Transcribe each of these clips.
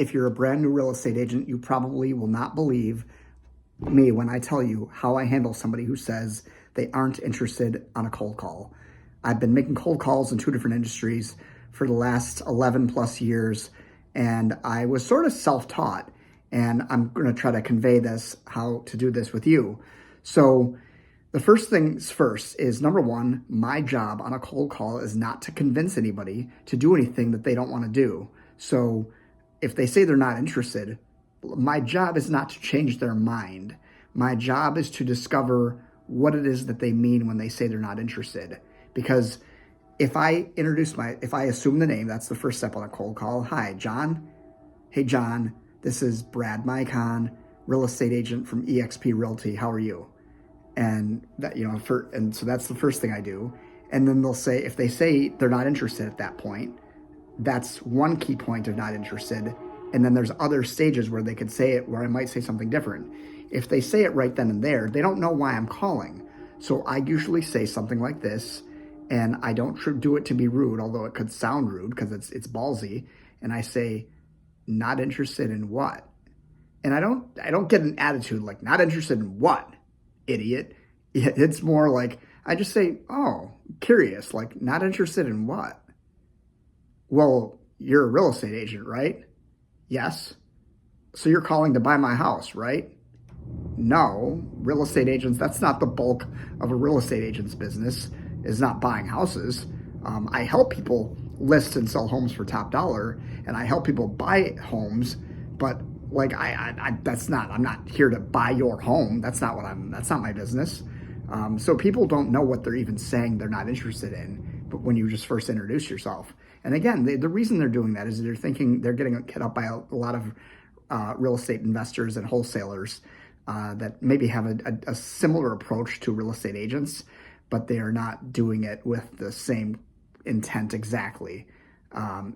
If you're a brand new real estate agent, you probably will not believe me when I tell you how I handle somebody who says they aren't interested on a cold call. I've been making cold calls in two different industries for the last 11 plus years, and I was sort of self-taught, and I'm going to try to convey this, how to do this with you. So the first things first is, number one, my job on a cold call is not to convince anybody to do anything that they don't want to do. So if they say they're not interested, my job is not to change their mind. My job is to discover what it is that they mean when they say they're not interested. Because if I assume the name, that's the first step on a cold call. Hi, John. Hey, John, this is Brad Mycon, real estate agent from eXp Realty. How are you? And that, and so that's the first thing I do. And then they'll say, if they say they're not interested at that point, that's one key point of not interested. And then there's other stages where they could say it, where I might say something different. If they say it right then and there, they don't know why I'm calling. So I usually say something like this, and I don't do it to be rude, although it could sound rude because it's ballsy. And I say, not interested in what? And I don't get an attitude like, not interested in what, idiot. It's more like, I just say, oh, curious, like, not interested in what? Well, you're a real estate agent, right? Yes. So you're calling to buy my house, right? No. Real estate agents, that's not the bulk of a real estate agent's business, is not buying houses. I help people list and sell homes for top dollar, and I help people buy homes, but like I'm not here to buy your home. That's not my business. So people don't know what they're even saying they're not interested in, but when you just first introduce yourself. And again, the reason they're doing that is they're thinking they're getting hit up by a lot of real estate investors and wholesalers that maybe have a similar approach to real estate agents, but they are not doing it with the same intent exactly.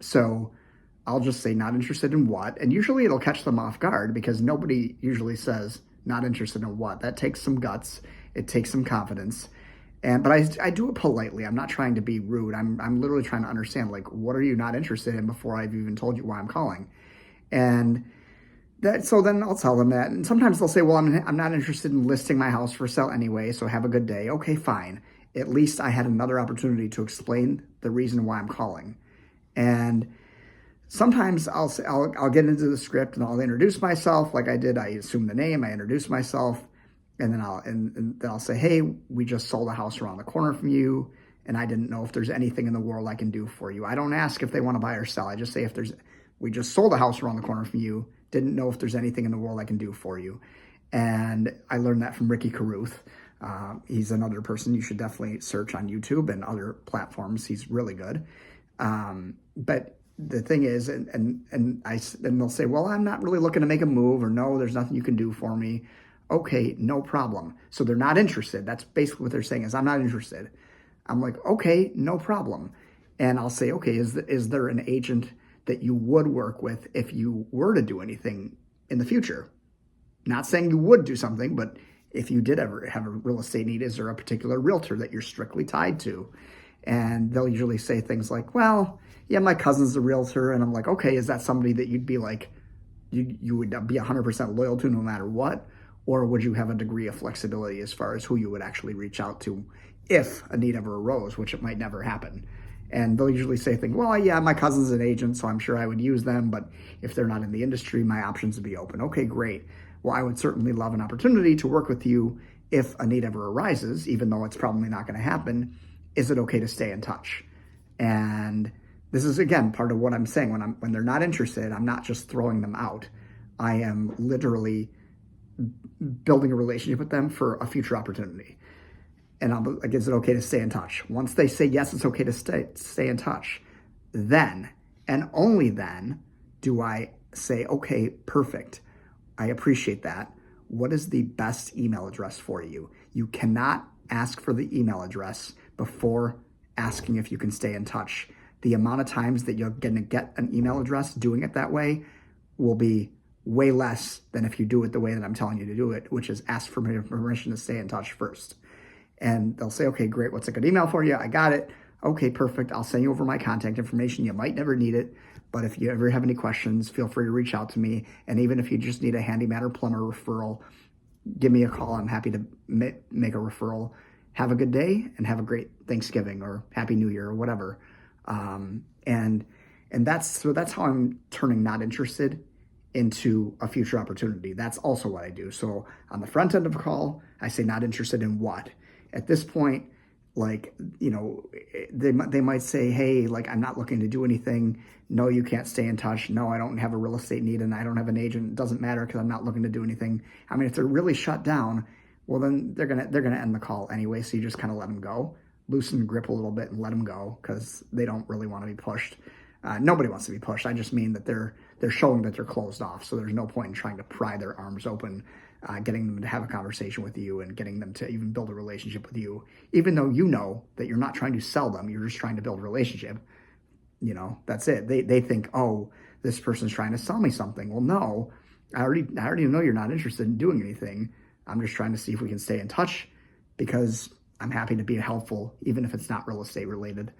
So I'll just say not interested in what, and usually it'll catch them off guard because nobody usually says not interested in what. That takes some guts. It takes some confidence. But I do it politely. I'm not trying to be rude. I'm literally trying to understand, like, what are you not interested in before I've even told you why I'm calling. And so then I'll tell them that. And sometimes they'll say, well, I'm not interested in listing my house for sale anyway, so have a good day. Okay, fine. At least I had another opportunity to explain the reason why I'm calling. And sometimes I'll get into the script and I'll introduce myself like I did. I assume the name, I introduce myself, and then I'll say, hey, we just sold a house around the corner from you, and I didn't know if there's anything in the world I can do for you. I don't ask if they want to buy or sell. I just say we just sold a house around the corner from you, didn't know if there's anything in the world I can do for you. And I learned that from Ricky Carruth. He's another person you should definitely search on YouTube and other platforms. He's really good. But the thing is, and they'll say, well, I'm not really looking to make a move, or no, there's nothing you can do for me. Okay, no problem. So they're not interested. That's basically what they're saying is, I'm not interested. I'm like, okay, no problem. And I'll say, okay, is there an agent that you would work with if you were to do anything in the future? Not saying you would do something, but if you did ever have a real estate need, is there a particular realtor that you're strictly tied to? And they'll usually say things like, well, yeah, my cousin's a realtor. And I'm like, okay, is that somebody that you'd be like, you would be 100% loyal to no matter what? Or would you have a degree of flexibility as far as who you would actually reach out to if a need ever arose, which it might never happen? And they'll usually say things, well, yeah, my cousin's an agent, so I'm sure I would use them. But if they're not in the industry, my options would be open. Okay, great. Well, I would certainly love an opportunity to work with you if a need ever arises, even though it's probably not going to happen. Is it okay to stay in touch? And this is, again, part of what I'm saying. When they're not interested, I'm not just throwing them out. I am literally building a relationship with them for a future opportunity. And like, is it okay to stay in touch? Once they say yes, it's okay to stay in touch. Then, and only then, do I say, okay, perfect. I appreciate that. What is the best email address for you? You cannot ask for the email address before asking if you can stay in touch. The amount of times that you're going to get an email address doing it that way will be way less than if you do it the way that I'm telling you to do it, which is ask for permission to stay in touch first. And they'll say, okay, great. What's a good email for you? I got it. Okay, perfect. I'll send you over my contact information. You might never need it, But if you ever have any questions, feel free to reach out to me. And even if you just need a handyman or plumber referral, give me a call. I'm happy to make a referral. Have a good day and have a great Thanksgiving or Happy New Year or whatever. And that's how I'm turning not interested into a future opportunity. That's also what I do. So on the front end of a call, I say not interested in what. At this point, like, they might say, hey, like, I'm not looking to do anything. No, you can't stay in touch. No, I don't have a real estate need and I don't have an agent. It doesn't matter because I'm not looking to do anything. I mean, if they're really shut down, well, then they're gonna end the call anyway. So you just kind of let them go, loosen the grip a little bit and let them go because they don't really want to be pushed. Nobody wants to be pushed. I just mean that they're showing that they're closed off. So there's no point in trying to pry their arms open, getting them to have a conversation with you and getting them to even build a relationship with you, even though you know that you're not trying to sell them. You're just trying to build a relationship. That's it. They think, oh, this person's trying to sell me something. Well, no, I already know you're not interested in doing anything. I'm just trying to see if we can stay in touch because I'm happy to be helpful, even if it's not real estate related.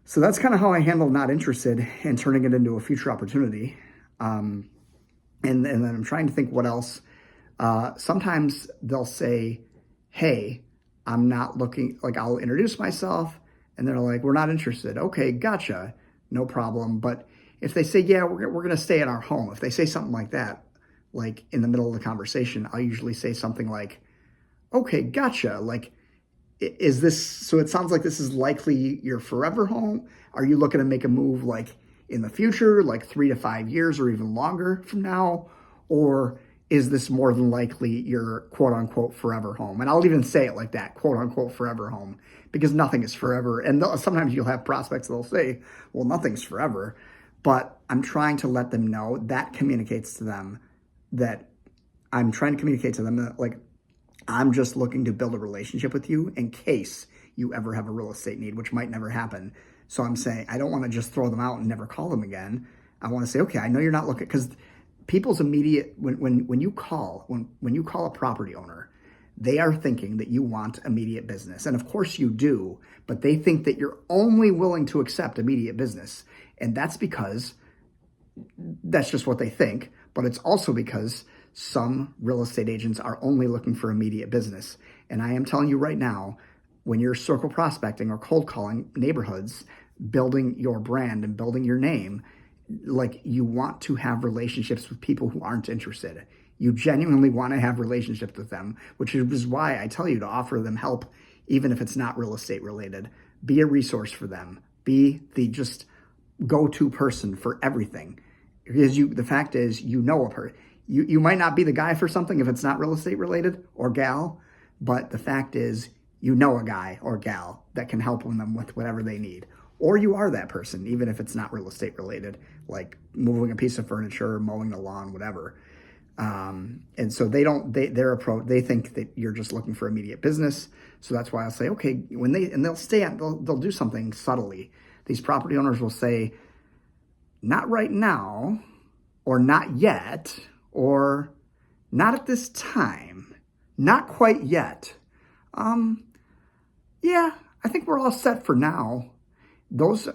So that's kind of how I handle not interested and turning it into a future opportunity. And then I'm trying to think what else. Sometimes they'll say, hey, I'm not looking, like I'll introduce myself and they're like, we're not interested. Okay, gotcha. No problem. But if they say, yeah, we're going to stay in our home. If they say something like that, like in the middle of the conversation, I'll usually say something like, okay, gotcha. Like, is this, so it sounds like this is likely your forever home. Are you looking to make a move like in the future, like 3 to 5 years or even longer from now? Or is this more than likely your quote unquote forever home? And I'll even say it like that, quote unquote forever home, because nothing is forever. And sometimes you'll have prospects that'll say, well, nothing's forever. But I'm trying to let them know that communicates to them that I'm trying to communicate to them that, like, I'm just looking to build a relationship with you in case you ever have a real estate need, which might never happen. So I'm saying I don't want to just throw them out and never call them again. I want to say, okay, I know you're not looking, because people's immediate, when you call a property owner, they are thinking that you want immediate business. And of course you do, but they think that you're only willing to accept immediate business. And that's because that's just what they think. But it's also because some real estate agents are only looking for immediate business. And I am telling you right now, when you're circle prospecting or cold calling neighborhoods, building your brand and building your name, like, you want to have relationships with people who aren't interested. You genuinely want to have relationships with them, which is why I tell you to offer them help, even if it's not real estate related. Be a resource for them. Be the just go-to person for everything. Because the fact is, a person. You might not be the guy for something if it's not real estate related or gal, but the fact is, a guy or gal that can help them with whatever they need. Or you are that person, even if it's not real estate related, like moving a piece of furniture, mowing the lawn, whatever. And so their approach, they think that you're just looking for immediate business. So that's why I'll say, okay, they'll do something subtly. These property owners will say, not right now, or not yet, or not at this time, not quite yet. Yeah, I think we're all set for now.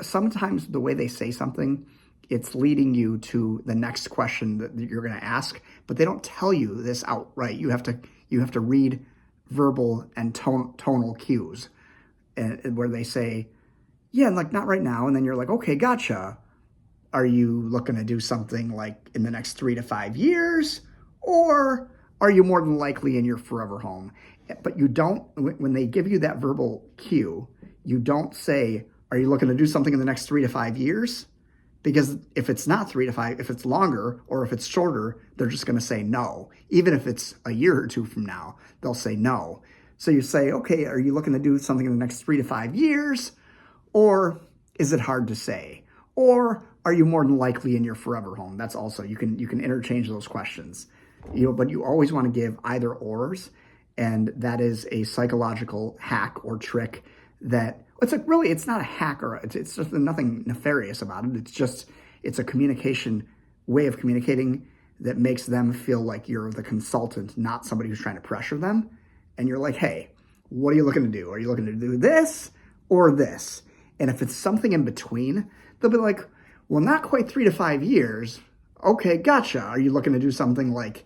Sometimes the way they say something, it's leading you to the next question that you're going to ask, but they don't tell you this outright. You have to read verbal and tonal cues, and where they say, yeah, like not right now. And then you're like, okay, gotcha. Are you looking to do something like in the next 3 to 5 years? Or are you more than likely in your forever home? But you don't, when they give you that verbal cue, you don't say, are you looking to do something in the next 3 to 5 years? Because if it's not 3 to 5, if it's longer or if it's shorter, they're just going to say no. Even if it's a year or two from now, they'll say no. So you say, okay, are you looking to do something in the next 3 to 5 years? Or is it hard to say? Or are you more than likely in your forever home? That's also, you can interchange those questions. But you always want to give either ors, and that is a psychological hack or trick that it's not a hack, or it's just nothing nefarious about it. It's a way of communicating that makes them feel like you're the consultant, not somebody who's trying to pressure them. And you're like, hey, what are you looking to do? Are you looking to do this or this? And if it's something in between, they'll be like, Well, not quite 3 to 5 years. Okay, gotcha. Are you looking to do something like,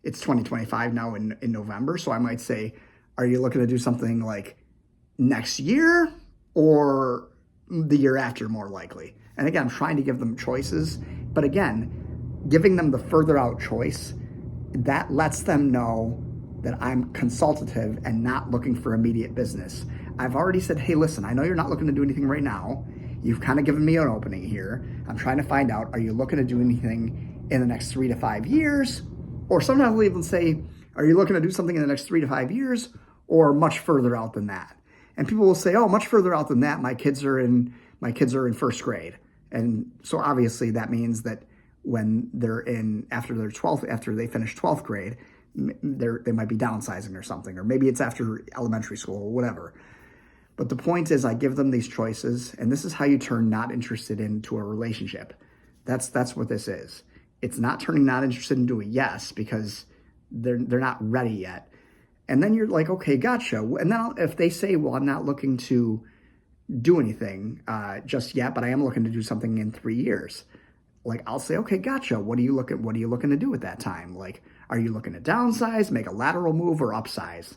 it's 2025 now in November, so I might say, are you looking to do something like next year or the year after, more likely? And again, I'm trying to give them choices, but again, giving them the further out choice, that lets them know that I'm consultative and not looking for immediate business. I've already said, hey, listen, I know you're not looking to do anything right now. You've kind of given me an opening here. I'm trying to find out, are you looking to do anything in the next 3 to 5 years? Or sometimes we'll even say, are you looking to do something in the next 3 to 5 years or much further out than that? And people will say, oh, much further out than that, my kids are in first grade. And so obviously that means that when they're after they finish 12th grade, they might be downsizing or something, or maybe it's after elementary school or whatever. But the point is, I give them these choices, and this is how you turn not interested into a relationship. That's what this is. It's not turning not interested into a yes, because they're not ready yet. And then you're like, okay, gotcha. And then if they say, well, I'm not looking to do anything just yet, but I am looking to do something in 3 years. Like, I'll say, okay, gotcha. What are you looking to do at that time? Like, are you looking to downsize, make a lateral move, or upsize?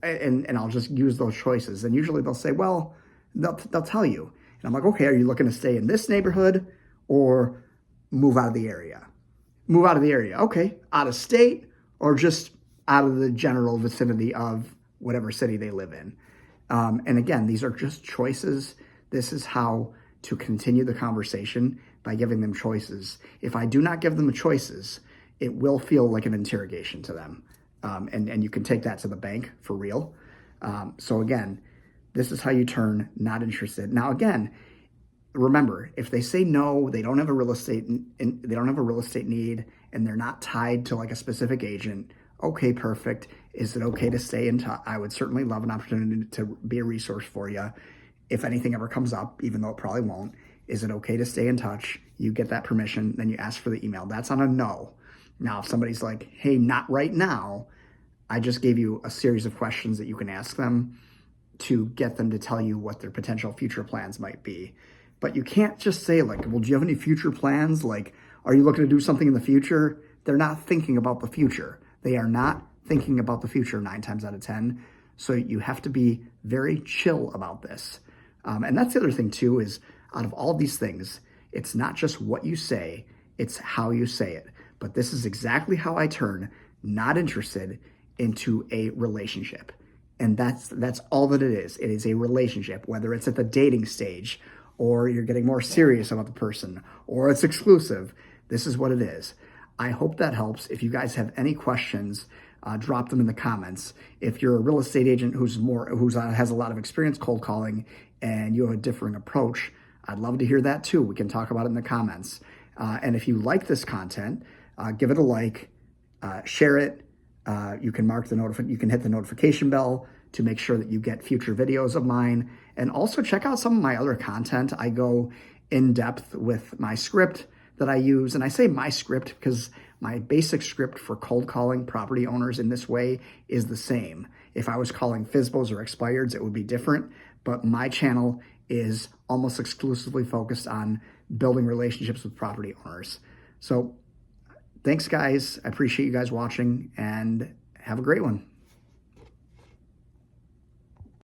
And I'll just use those choices. And usually they'll say, well, they'll tell you. And I'm like, okay, are you looking to stay in this neighborhood or move out of the area? Move out of the area. Okay, out of state or just out of the general vicinity of whatever city they live in. And again, these are just choices. This is how to continue the conversation, by giving them choices. If I do not give them the choices, it will feel like an interrogation to them. And you can take that to the bank for real. So again, this is how you turn not interested. Now, again, remember, if they say no, they don't have a real estate need, and they're not tied to like a specific agent. Okay, perfect. Is it okay to stay in touch? I would certainly love an opportunity to be a resource for you if anything ever comes up, even though it probably won't. Is it okay to stay in touch? You get that permission, then you ask for the email. That's on a no. Now, if somebody's like, hey, not right now, I just gave you a series of questions that you can ask them to get them to tell you what their potential future plans might be. But you can't just say like, well, do you have any future plans? Like, are you looking to do something in the future? They're not thinking about the future. They are not thinking about the future 9 times out of 10. So you have to be very chill about this. And that's the other thing too, is out of all these things, it's not just what you say, it's how you say it. But this is exactly how I turn not interested into a relationship. And that's all that it is. It is a relationship, whether it's at the dating stage or you're getting more serious about the person or it's exclusive. This is what it is. I hope that helps. If you guys have any questions, drop them in the comments. If you're a real estate agent who has a lot of experience cold calling and you have a differing approach, I'd love to hear that too. We can talk about it in the comments. And if you like this content, give it a like, share it. You can hit the notification bell to make sure that you get future videos of mine. And also check out some of my other content. I go in depth with my script that I use. And I say my script because my basic script for cold calling property owners in this way is the same. If I was calling FSBOs or expireds, it would be different. But my channel is almost exclusively focused on building relationships with property owners. So thanks, guys. I appreciate you guys watching, and have a great one.